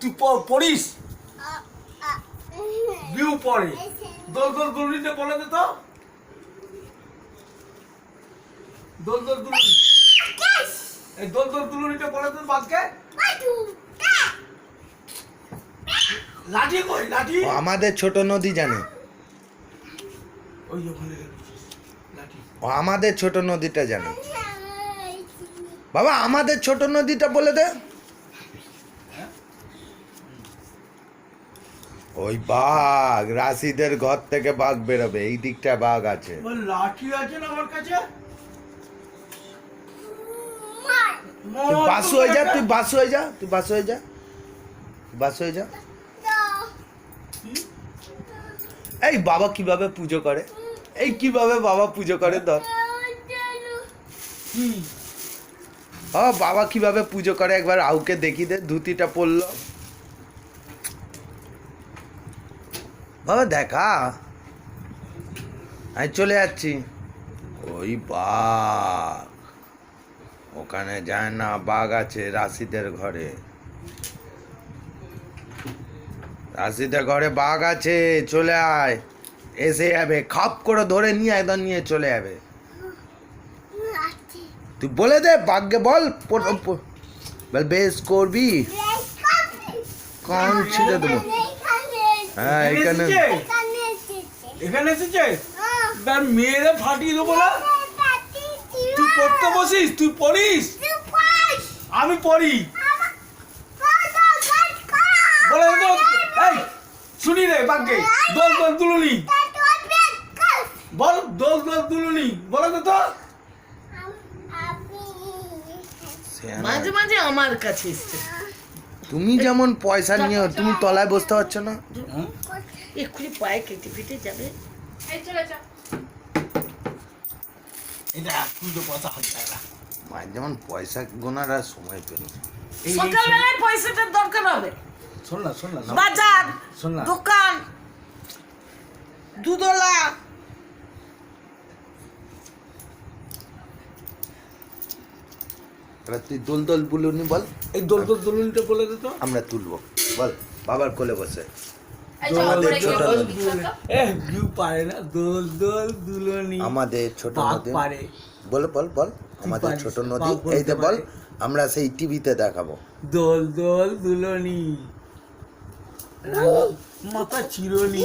তুই পড়িস বিউ পড়ে দোল দোল দুলুনিতে বলে দে তো দোল দোল দুলুনি এই দোল দোল দুলুনিতে বলে দে বাদকে লাঠি কই লাঠি আমাদের ছোট নদী জানে ওই ওখানে লাঠি আমাদের ছোট নদীটা জানে বাবা আমাদের ছোট নদীটা বলে দে ওই বাঘ রাশিদের ঘর থেকে বাঘ বেরোবে এই দিকটা বাঘ আছে লাঠি আছে না আমার কাছে তুই বাসু হয়ে যা তুই বাসু হয়ে যা তুই বাসু হয়ে যা বাসু হয়ে যা এই বাবা কিভাবে পুজো করে এই কিভাবে বাবা পুজো করে ধর বাবা কিভাবে পুজো করে একবার আউকে দেখি দে ধুতিটা পরলো বাবা দেখা আমি চলে যাচ্ছি ওই বাঘ ওখানে যায় না বাঘ আছে রাশিদের ঘরে রাশিদের ঘরে বাঘ আছে চলে আয় এসে যাবে খাপ করে ধরে নিয়ে একদম নিয়ে চলে যাবে তুই বলে দে বাঘকে বল বল বেশ করবি কন ছিঁড়ে দেবো হ্যাঁ এখানে এখানে এসেছে তার মেয়েরা ফাটিয়ে দেবো না তুই পড়তে বসিস তুই পড়িস আমি পড়ি বলে তো এই শুনি রে বাক্যে দোল দোল দুলুনি বল দোল দোল দুলুনি বলে তো মাঝে মাঝে আমার কাছে এসছে তুমি যেমন পয়সা নিয়ে তুমি তলায় বসতে পারছো না এক্ষুনি পায়ে কেটে ফেটে যাবে এটা তুই তো পয়সা হচ্ছে না মায়ের যেমন পয়সা গোনার আর সময় পেল সকালবেলায় পয়সাটার দরকার হবে শোন না বাজার শোন না দোকান দুধওয়ালা এবার তুই দোল দোল বুলুনি বল এই দোল দোল দুলুনিটা বলে দে তো আমরা তুলবো বল বাবার কোলে বসে আমাদের ছোট নদী ভিউ পারে না দোল দোল দুলুনি আমাদের ছোট বাঘ নদী পারে বল বল বল আমাদের পারিস, ছোট বাঘ নদী বলতে এই তো বল পারে। আমরা সেই টিভিতে দেখাবো দোল দোল দুলনি মাথা চিরনি